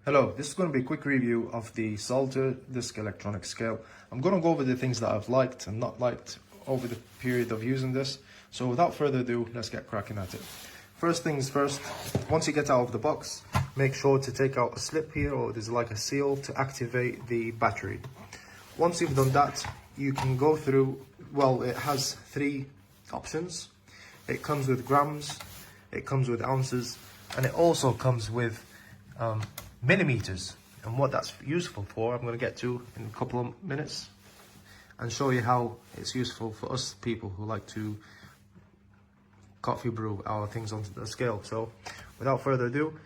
Hello, this is going to be a quick review of the Salter disc electronic scale. I'm going to go over the things that I've liked and not liked over the period of using this. So without further ado, let's get cracking at it. First things first, once you get out of the box, make sure to take out a slip here, or there's like a seal to activate the battery. Once you've done that, you can go through, well, it has three options. It comes with grams, it comes with ounces, and it also comes with millimeters. And what that's useful for, I'm going to get to in a couple of minutes and show you how it's useful for us people who like to coffee brew our things onto the scale. So without further ado,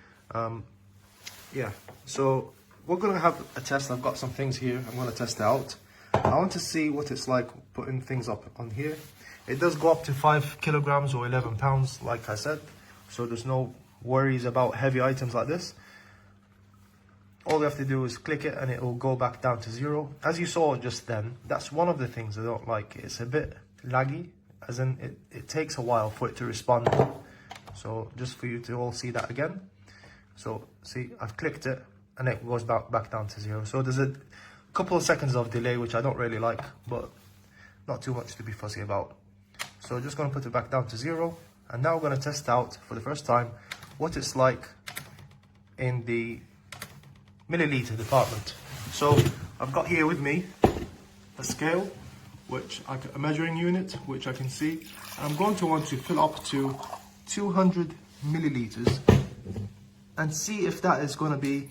so we're going to have a test. I've got some things here I'm going to test out. I want to see what it's like putting things up on here. It does go up to 5 kilograms or 11 pounds, like I said, so there's no worries about heavy items like this. All you have to do is click it and it will go back down to 0. As you saw just then, that's one of the things I don't like. It's a bit laggy, as in it takes a while for it to respond. So just for you to all see that again. So see, I've clicked it and it goes back down to 0. So there's a couple of seconds of delay, which I don't really like, but not too much to be fussy about. So just going to put it back down to 0. And now we're going to test out for the first time what it's like in the milliliter department. So I've got here with me a scale, a measuring unit, which I can see. I'm going to want to fill up to 200 milliliters and see if that is going to be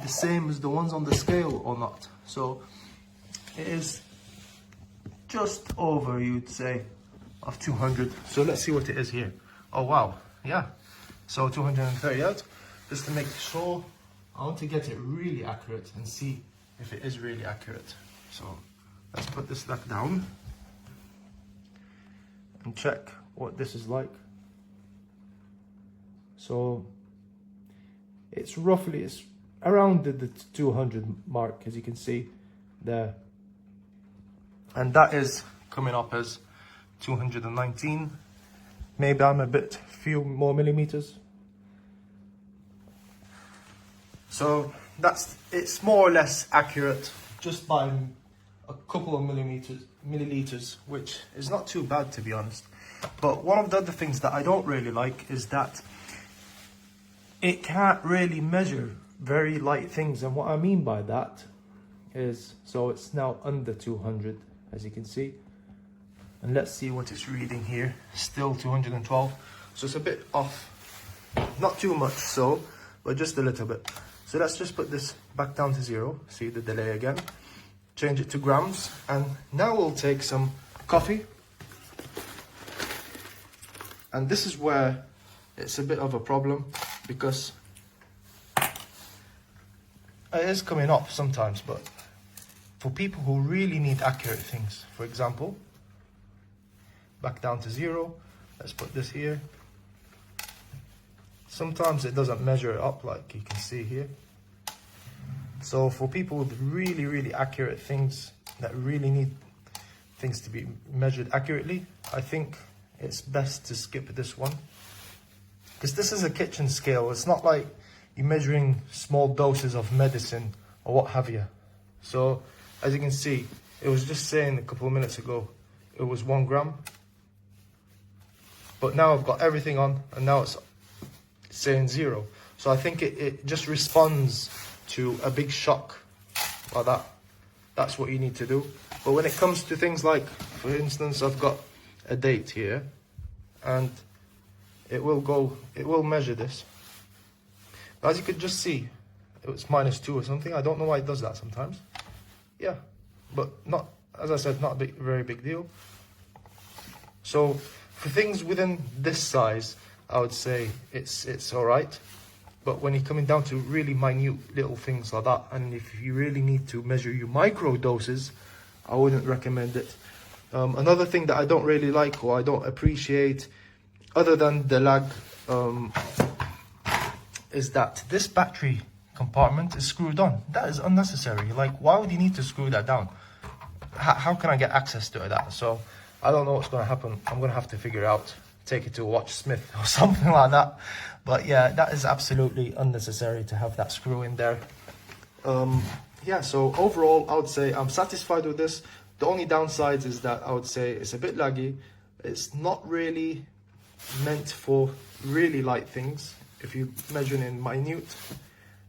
the same as the ones on the scale or not. So it is just over, you'd say, of 200. So let's see what it is here. Oh wow, yeah. So 230 out. Just to make sure, I want to get it really accurate and see if it is really accurate. So let's put this back down and check what this is like. So it's around the 200 mark, as you can see there. And that is coming up as 219. Maybe I'm a few more millimeters. So it's more or less accurate just by a couple of milliliters, which is not too bad, to be honest. But one of the other things that I don't really like is that it can't really measure very light things. And what I mean by that is, so it's now under 200, as you can see. And let's see what it's reading here. Still 212. So it's a bit off. Not too much so, but just a little bit. So let's just put this back down to 0. See the delay again. Change it to grams. And now we'll take some coffee. And this is where it's a bit of a problem, because it is coming up sometimes, but for people who really need accurate things, for example, back down to 0. Let's put this here. Sometimes it doesn't measure it up, like you can see here. So for people with really accurate things, that really need things to be measured accurately, I think it's best to skip this one. Because this is a kitchen scale. It's not like you're measuring small doses of medicine or what have you. So as you can see, it was just saying a couple of minutes ago, it was 1 gram. But now I've got everything on, and now it's saying 0. So I think it just responds to a big shock like that. That's what you need to do. But when it comes to things like, for instance, I've got a date here, and it will measure this. But as you could just see, it was -2 or something. I don't know why it does that sometimes. Yeah, but not, as I said, not a very big deal. So for things within this size, I would say it's all right. But when you're coming down to really minute little things like that, and if you really need to measure your micro doses, I wouldn't recommend it. Another thing that I don't really like, or I don't appreciate, other than the lag, is that this battery compartment is screwed on. That is unnecessary. Like, why would you need to screw that down? How can I get access to that? So I don't know what's going to happen. I'm going to have to figure out take it to a watchsmith or something like that. But yeah, that is absolutely unnecessary to have that screw in there. Yeah, so overall, I would say I'm satisfied with this. The only downsides is that I would say it's a bit laggy. It's not really meant for really light things, if you measure in minute,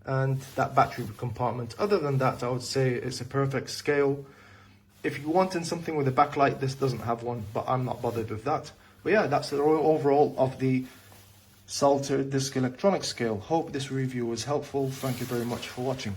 and that battery compartment. Other than that, I would say it's a perfect scale. If you wanted something with a backlight, this doesn't have one, but I'm not bothered with that. But yeah, that's the overall of the Salter disc electronic scale. Hope this review was helpful. Thank you very much for watching.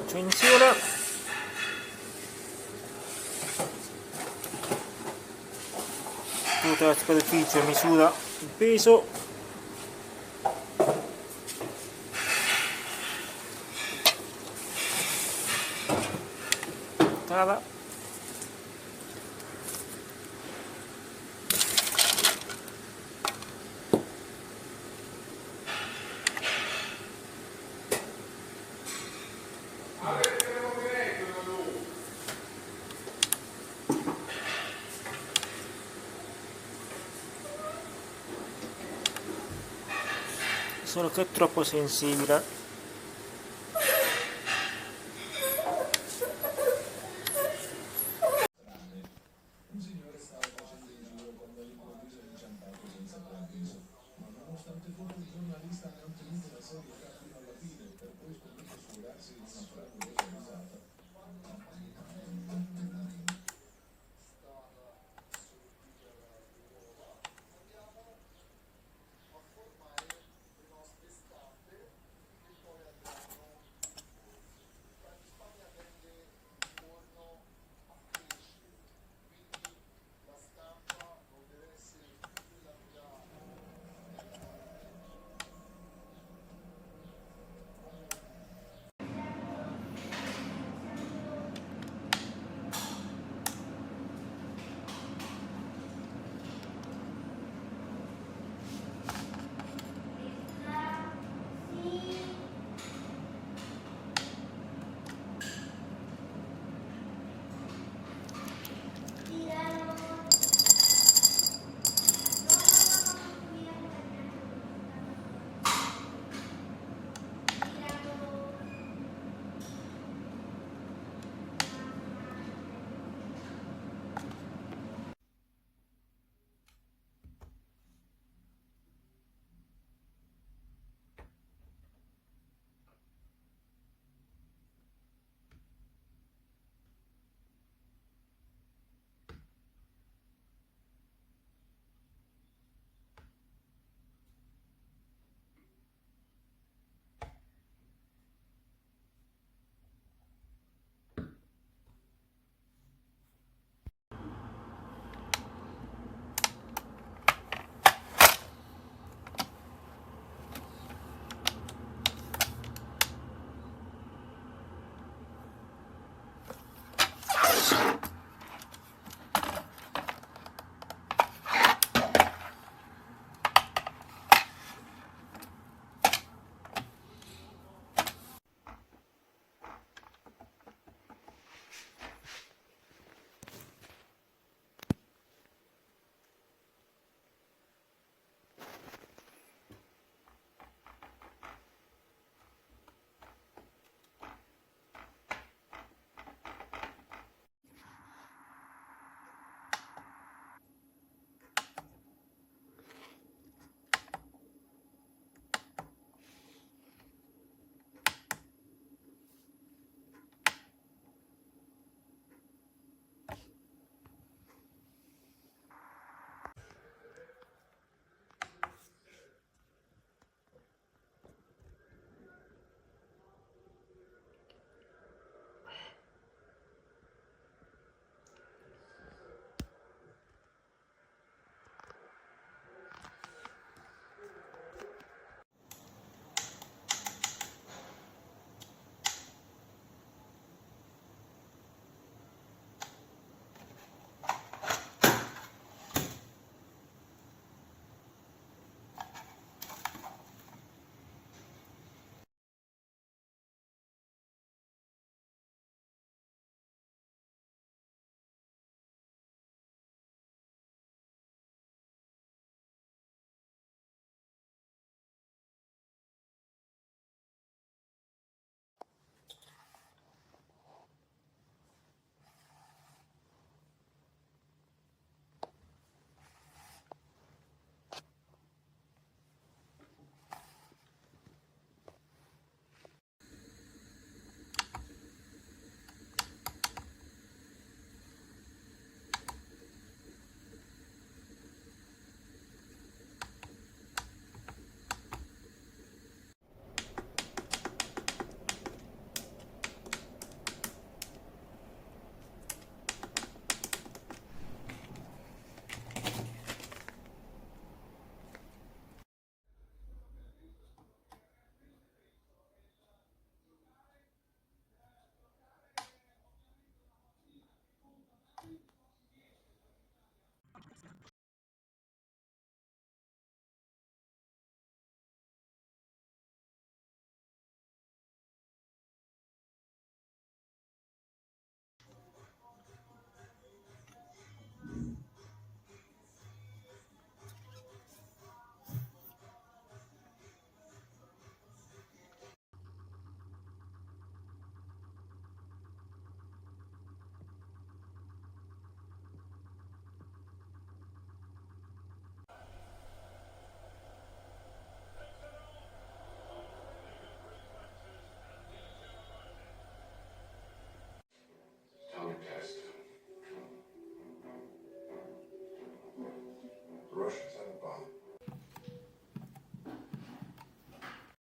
accensione. Tutta la superficie misura il peso. Tala. Solo che è troppo sensibile.